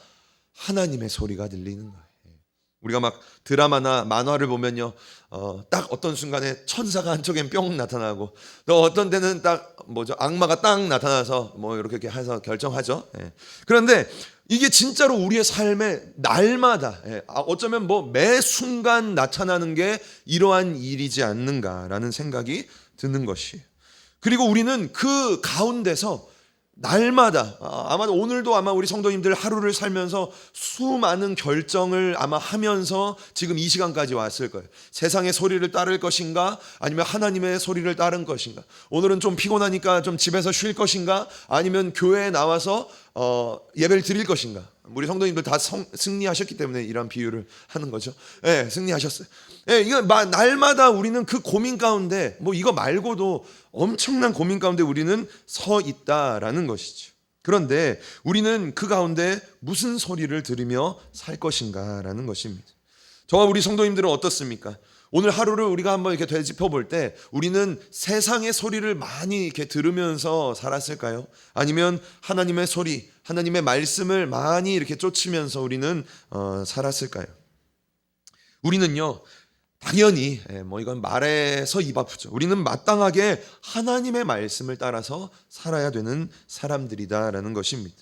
하나님의 소리가 들리는 거예요. 우리가 막 드라마나 만화를 보면요, 딱 어떤 순간에 천사가 한쪽엔 뿅 나타나고 또 어떤 데는 딱 악마가 딱 나타나서 이렇게 해서 결정하죠. 그런데 이게 진짜로 우리의 삶에 날마다, 어쩌면 매 순간 나타나는 게 이러한 일이지 않는가라는 생각이 드는 것이에요. 그리고 우리는 그 가운데서 날마다, 아마 오늘도 아마 우리 성도님들 하루를 살면서 수많은 결정을 아마 하면서 지금 이 시간까지 왔을 거예요. 세상의 소리를 따를 것인가, 아니면 하나님의 소리를 따른 것인가, 오늘은 좀 피곤하니까 좀 집에서 쉴 것인가, 아니면 교회에 나와서 예배를 드릴 것인가. 우리 성도님들 다 승리하셨기 때문에 이런 비유를 하는 거죠. 승리하셨어요. 이거 날마다 우리는 그 고민 가운데, 이거 말고도 엄청난 고민 가운데 우리는 서 있다라는 것이죠. 그런데 우리는 그 가운데 무슨 소리를 들으며 살 것인가라는 것입니다. 저와 우리 성도님들은 어떻습니까? 오늘 하루를 우리가 한번 이렇게 되짚어 볼 때 우리는 세상의 소리를 많이 이렇게 들으면서 살았을까요? 아니면 하나님의 소리, 하나님의 말씀을 많이 이렇게 쫓으면서 우리는 살았을까요? 우리는요, 당연히 이건 말해서 입 아프죠. 우리는 마땅하게 하나님의 말씀을 따라서 살아야 되는 사람들이다라는 것입니다.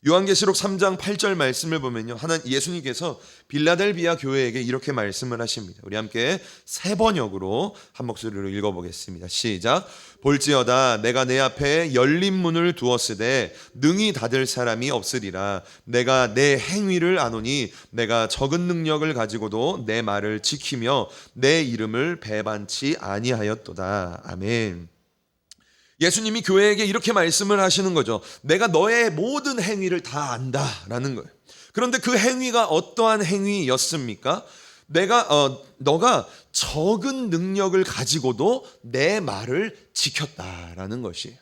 요한계시록 3장 8절 말씀을 보면요, 예수님께서 빌라델비아 교회에게 이렇게 말씀을 하십니다. 우리 함께 세 번역으로 한 목소리로 읽어보겠습니다. 시작. 볼지어다 내가 내 앞에 열린 문을 두었으되 능히 닫을 사람이 없으리라. 내가 내 행위를 아노니 내가 적은 능력을 가지고도 내 말을 지키며 내 이름을 배반치 아니하였도다. 아멘. 예수님이 교회에게 이렇게 말씀을 하시는 거죠. 내가 너의 모든 행위를 다 안다라는 거예요. 그런데 그 행위가 어떠한 행위였습니까? 너가 적은 능력을 가지고도 내 말을 지켰다라는 것이에요.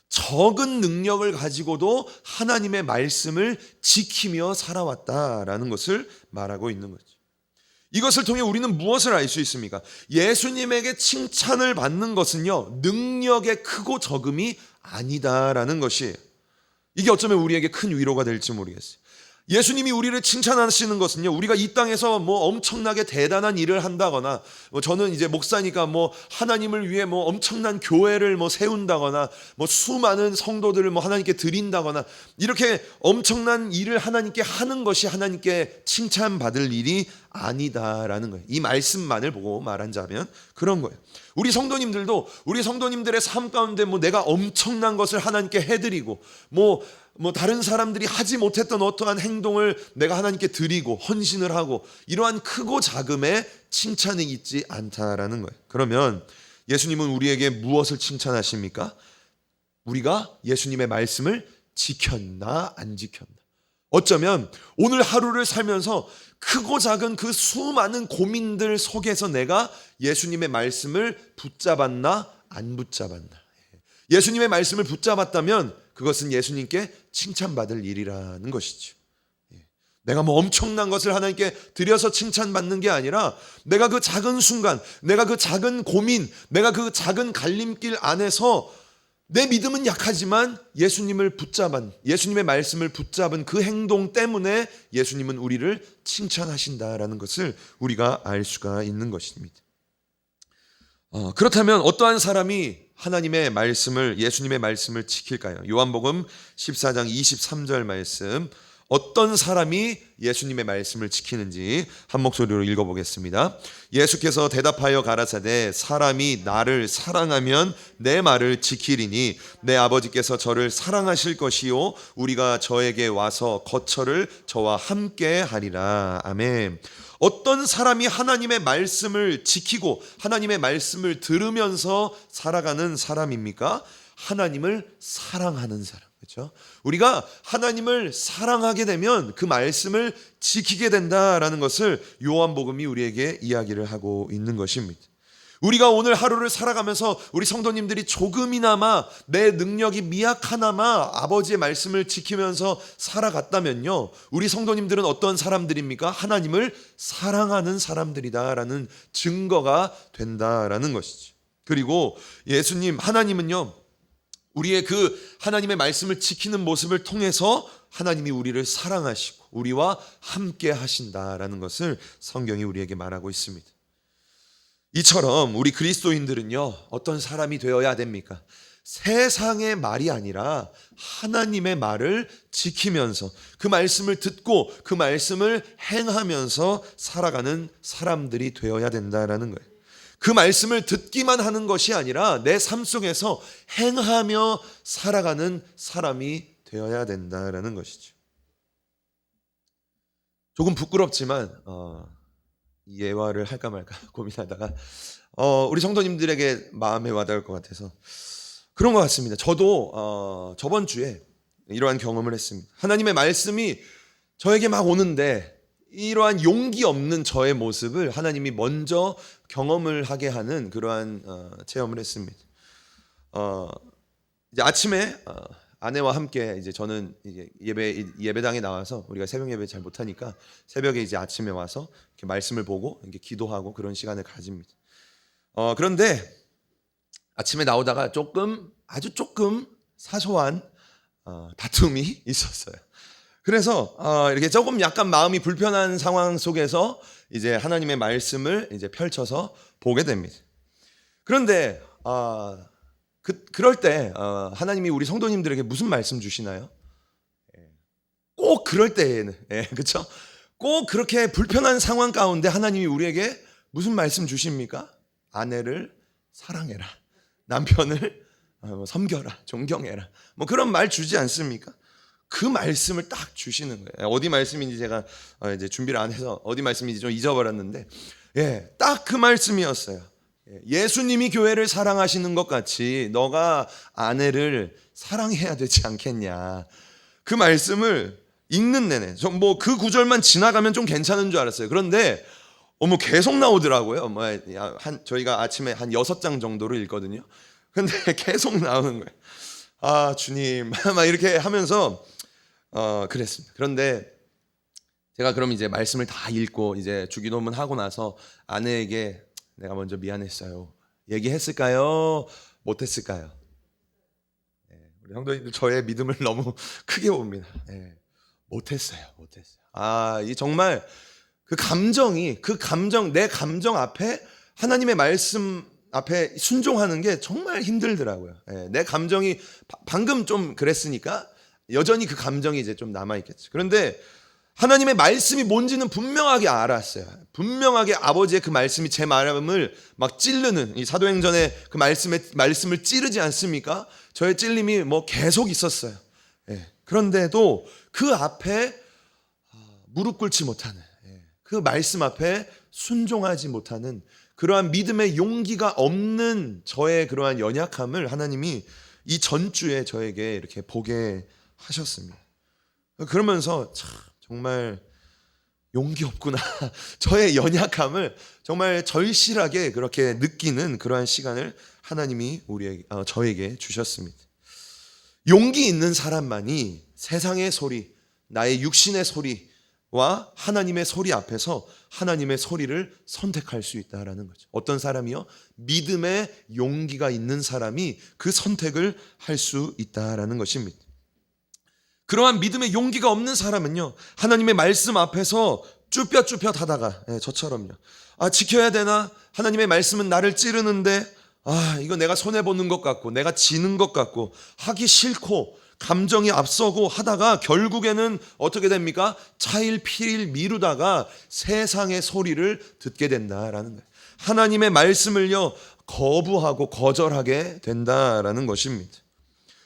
적은 능력을 가지고도 하나님의 말씀을 지키며 살아왔다라는 것을 말하고 있는 거죠. 이것을 통해 우리는 무엇을 알 수 있습니까? 예수님에게 칭찬을 받는 것은요, 능력의 크고 적음이 아니다라는 것이에요. 이게 어쩌면 우리에게 큰 위로가 될지 모르겠어요. 예수님이 우리를 칭찬하시는 것은요, 우리가 이 땅에서 엄청나게 대단한 일을 한다거나, 저는 이제 목사니까 하나님을 위해 엄청난 교회를 세운다거나, 수많은 성도들을 하나님께 드린다거나, 이렇게 엄청난 일을 하나님께 하는 것이 하나님께 칭찬받을 일이 아니다라는 거예요. 이 말씀만을 보고 말한다면 그런 거예요. 우리 성도님들도 우리 성도님들의 삶 가운데 내가 엄청난 것을 하나님께 해드리고 다른 사람들이 하지 못했던 어떠한 행동을 내가 하나님께 드리고 헌신을 하고, 이러한 크고 작음에 칭찬이 있지 않다라는 거예요. 그러면 예수님은 우리에게 무엇을 칭찬하십니까? 우리가 예수님의 말씀을 지켰나 안 지켰나. 어쩌면 오늘 하루를 살면서 크고 작은 그 수많은 고민들 속에서 내가 예수님의 말씀을 붙잡았나 안 붙잡았나. 예수님의 말씀을 붙잡았다면 그것은 예수님께 칭찬받을 일이라는 것이죠. 내가 엄청난 것을 하나님께 드려서 칭찬받는 게 아니라, 내가 그 작은 순간, 내가 그 작은 고민, 내가 그 작은 갈림길 안에서 내 믿음은 약하지만 예수님의 말씀을 붙잡은 그 행동 때문에 예수님은 우리를 칭찬하신다라는 것을 우리가 알 수가 있는 것입니다. 그렇다면 어떠한 사람이 하나님의 말씀을, 예수님의 말씀을 지킬까요? 요한복음 14장 23절 말씀, 어떤 사람이 예수님의 말씀을 지키는지 한 목소리로 읽어보겠습니다. 예수께서 대답하여 가라사대, 사람이 나를 사랑하면 내 말을 지키리니 내 아버지께서 저를 사랑하실 것이요 우리가 저에게 와서 거처를 저와 함께 하리라. 아멘. 어떤 사람이 하나님의 말씀을 지키고 하나님의 말씀을 들으면서 살아가는 사람입니까? 하나님을 사랑하는 사람. 그렇죠? 우리가 하나님을 사랑하게 되면 그 말씀을 지키게 된다라는 것을 요한복음이 우리에게 이야기를 하고 있는 것입니다. 우리가 오늘 하루를 살아가면서 우리 성도님들이 조금이나마 내 능력이 미약하나마 아버지의 말씀을 지키면서 살아갔다면요, 우리 성도님들은 어떤 사람들입니까? 하나님을 사랑하는 사람들이다라는 증거가 된다라는 것이죠. 그리고 하나님은요, 우리의 그 하나님의 말씀을 지키는 모습을 통해서 하나님이 우리를 사랑하시고 우리와 함께 하신다라는 것을 성경이 우리에게 말하고 있습니다. 이처럼 우리 그리스도인들은요, 어떤 사람이 되어야 됩니까? 세상의 말이 아니라 하나님의 말을 지키면서 그 말씀을 듣고 그 말씀을 행하면서 살아가는 사람들이 되어야 된다라는 거예요. 그 말씀을 듣기만 하는 것이 아니라 내 삶 속에서 행하며 살아가는 사람이 되어야 된다라는 것이죠. 조금 부끄럽지만 예화를 할까 말까 고민하다가 우리 성도님들에게 마음에 와닿을 것 같아서 그런 것 같습니다. 저도 저번 주에 이러한 경험을 했습니다. 하나님의 말씀이 저에게 막 오는데 이러한 용기 없는 저의 모습을 하나님이 먼저 경험을 하게 하는 그러한 체험을 했습니다. 이제 아침에 아내와 함께 이제 저는 이제 예배당에 나와서, 우리가 새벽 예배 잘 못하니까 새벽에 이제 아침에 와서 이렇게 말씀을 보고 이렇게 기도하고 그런 시간을 가집니다. 그런데 아침에 나오다가 아주 조금 사소한 다툼이 있었어요. 그래서 이렇게 조금 약간 마음이 불편한 상황 속에서 이제 하나님의 말씀을 이제 펼쳐서 보게 됩니다. 그런데 그럴 때 하나님이 우리 성도님들에게 무슨 말씀 주시나요? 꼭 그럴 때에는, 그렇죠? 꼭 그렇게 불편한 상황 가운데 하나님이 우리에게 무슨 말씀 주십니까? 아내를 사랑해라, 남편을 섬겨라, 존경해라, 그런 말 주지 않습니까? 그 말씀을 딱 주시는 거예요. 어디 말씀인지 제가 이제 준비를 안 해서 어디 말씀인지 좀 잊어버렸는데, 딱 그 말씀이었어요. 예수님이 교회를 사랑하시는 것 같이 너가 아내를 사랑해야 되지 않겠냐. 그 말씀을 읽는 내내 그 구절만 지나가면 좀 괜찮은 줄 알았어요. 그런데 계속 나오더라고요. 저희가 아침에 한 6장 정도를 읽거든요. 근데 계속 나오는 거예요. 아, 주님. 막 이렇게 하면서 그랬습니다. 그런데 제가 그럼 이제 말씀을 다 읽고 이제 주기도문 하고 나서 아내에게 내가 먼저 미안했어요. 얘기했을까요? 못했을까요? 우리 성도님들 저의 믿음을 너무 크게 봅니다. 못했어요. 이 정말 그 감정, 내 감정 앞에 하나님의 말씀 앞에 순종하는 게 정말 힘들더라고요. 내 감정이 방금 좀 그랬으니까 여전히 그 감정이 이제 좀 남아있겠죠. 그런데 하나님의 말씀이 뭔지는 분명하게 알았어요. 분명하게 아버지의 그 말씀이 제 마음을 막 찌르는, 이 사도행전의 그 말씀을 찌르지 않습니까? 저의 찔림이 계속 있었어요. 그런데도 그 앞에 무릎 꿇지 못하는, 그 말씀 앞에 순종하지 못하는 그러한 믿음의 용기가 없는 저의 그러한 연약함을 하나님이 이 전주에 저에게 이렇게 보게 하셨습니다. 그러면서 참 정말 용기 없구나. 저의 연약함을 정말 절실하게 그렇게 느끼는 그러한 시간을 하나님이 저에게 주셨습니다. 용기 있는 사람만이 세상의 소리, 나의 육신의 소리와 하나님의 소리 앞에서 하나님의 소리를 선택할 수 있다라는 거죠. 어떤 사람이요? 믿음의 용기가 있는 사람이 그 선택을 할 수 있다라는 것입니다. 그러한 믿음의 용기가 없는 사람은요, 하나님의 말씀 앞에서 쭈뼛쭈뼛 하다가, 저처럼요, 지켜야 되나? 하나님의 말씀은 나를 찌르는데, 이거 내가 손해보는 것 같고, 내가 지는 것 같고, 하기 싫고, 감정이 앞서고 하다가 결국에는 어떻게 됩니까? 차일피일 미루다가 세상의 소리를 듣게 된다라는 거예요. 하나님의 말씀을요, 거부하고 거절하게 된다라는 것입니다.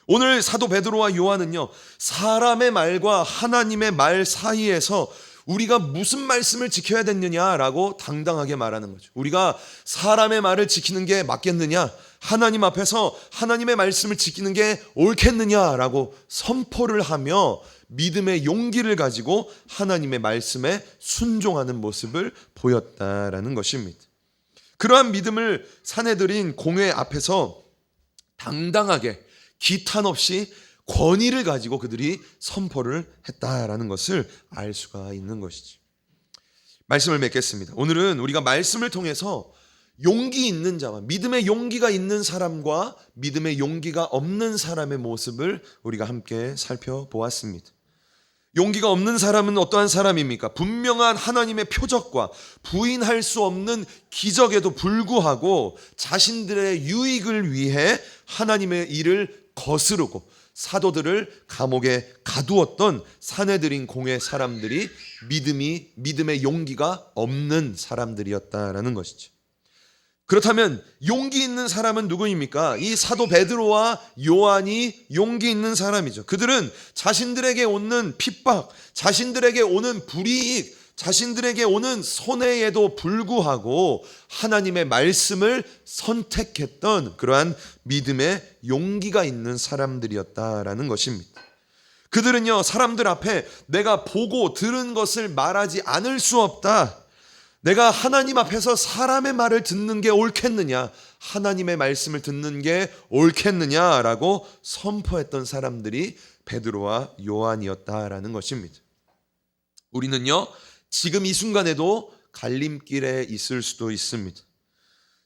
오늘 사도 베드로와 요한은요, 사람의 말과 하나님의 말 사이에서 우리가 무슨 말씀을 지켜야 되느냐라고 당당하게 말하는 거죠. 우리가 사람의 말을 지키는 게 맞겠느냐, 하나님 앞에서 하나님의 말씀을 지키는 게 옳겠느냐라고 선포를 하며 믿음의 용기를 가지고 하나님의 말씀에 순종하는 모습을 보였다라는 것입니다. 그러한 믿음을 사내들인 공회 앞에서 당당하게 기탄 없이 권위를 가지고 그들이 선포를 했다라는 것을 알 수가 있는 것이지. 말씀을 맺겠습니다. 오늘은 우리가 말씀을 통해서 용기 있는 자와 믿음의 용기가 있는 사람과 믿음의 용기가 없는 사람의 모습을 우리가 함께 살펴보았습니다. 용기가 없는 사람은 어떠한 사람입니까? 분명한 하나님의 표적과 부인할 수 없는 기적에도 불구하고 자신들의 유익을 위해 하나님의 일을 거스르고 사도들을 감옥에 가두었던 사내들인 공회 사람들이 믿음의 용기가 없는 사람들이었다라는 것이죠. 그렇다면 용기 있는 사람은 누구입니까? 이 사도 베드로와 요한이 용기 있는 사람이죠. 그들은 자신들에게 오는 핍박, 자신들에게 오는 불이익, 자신들에게 오는 손해에도 불구하고 하나님의 말씀을 선택했던 그러한 믿음의 용기가 있는 사람들이었다라는 것입니다. 그들은요, 사람들 앞에 내가 보고 들은 것을 말하지 않을 수 없다. 내가 하나님 앞에서 사람의 말을 듣는 게 옳겠느냐, 하나님의 말씀을 듣는 게 옳겠느냐라고 선포했던 사람들이 베드로와 요한이었다라는 것입니다. 우리는요, 지금 이 순간에도 갈림길에 있을 수도 있습니다.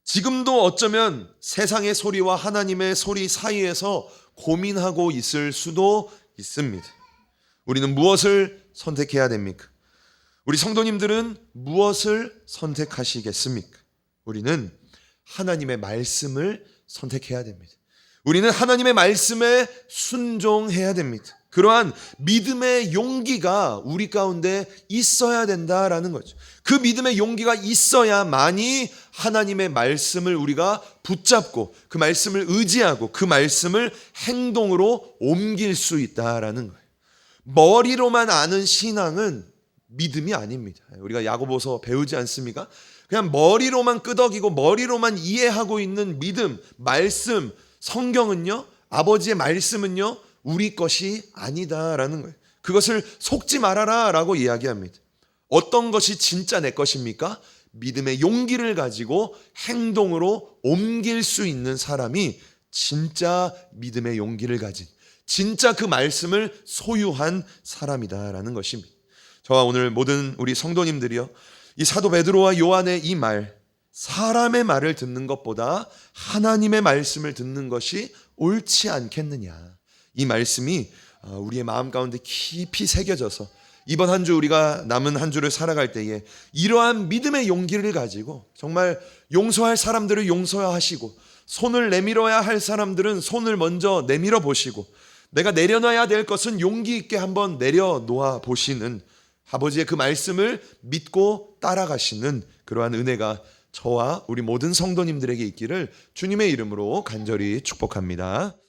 지금도 어쩌면 세상의 소리와 하나님의 소리 사이에서 고민하고 있을 수도 있습니다. 우리는 무엇을 선택해야 됩니까? 우리 성도님들은 무엇을 선택하시겠습니까? 우리는 하나님의 말씀을 선택해야 됩니다. 우리는 하나님의 말씀에 순종해야 됩니다. 그러한 믿음의 용기가 우리 가운데 있어야 된다라는 거죠. 그 믿음의 용기가 있어야만이 하나님의 말씀을 우리가 붙잡고 그 말씀을 의지하고 그 말씀을 행동으로 옮길 수 있다라는 거예요. 머리로만 아는 신앙은 믿음이 아닙니다. 우리가 야고보서 배우지 않습니까? 그냥 머리로만 끄덕이고 머리로만 이해하고 있는 믿음, 말씀, 성경은요, 아버지의 말씀은요, 우리 것이 아니다라는 거예요. 그것을 속지 말아라 라고 이야기합니다. 어떤 것이 진짜 내 것입니까? 믿음의 용기를 가지고 행동으로 옮길 수 있는 사람이 진짜 믿음의 용기를 가진, 진짜 그 말씀을 소유한 사람이다라는 것입니다. 저와 오늘 모든 우리 성도님들이요, 이 사도 베드로와 요한의 이 말, 사람의 말을 듣는 것보다 하나님의 말씀을 듣는 것이 옳지 않겠느냐, 이 말씀이 우리의 마음 가운데 깊이 새겨져서 이번 한 주, 우리가 남은 한 주를 살아갈 때에 이러한 믿음의 용기를 가지고 정말 용서할 사람들을 용서하시고, 손을 내밀어야 할 사람들은 손을 먼저 내밀어 보시고, 내가 내려놔야 될 것은 용기 있게 한번 내려놓아 보시는, 아버지의 그 말씀을 믿고 따라가시는 그러한 은혜가 저와 우리 모든 성도님들에게 있기를 주님의 이름으로 간절히 축복합니다.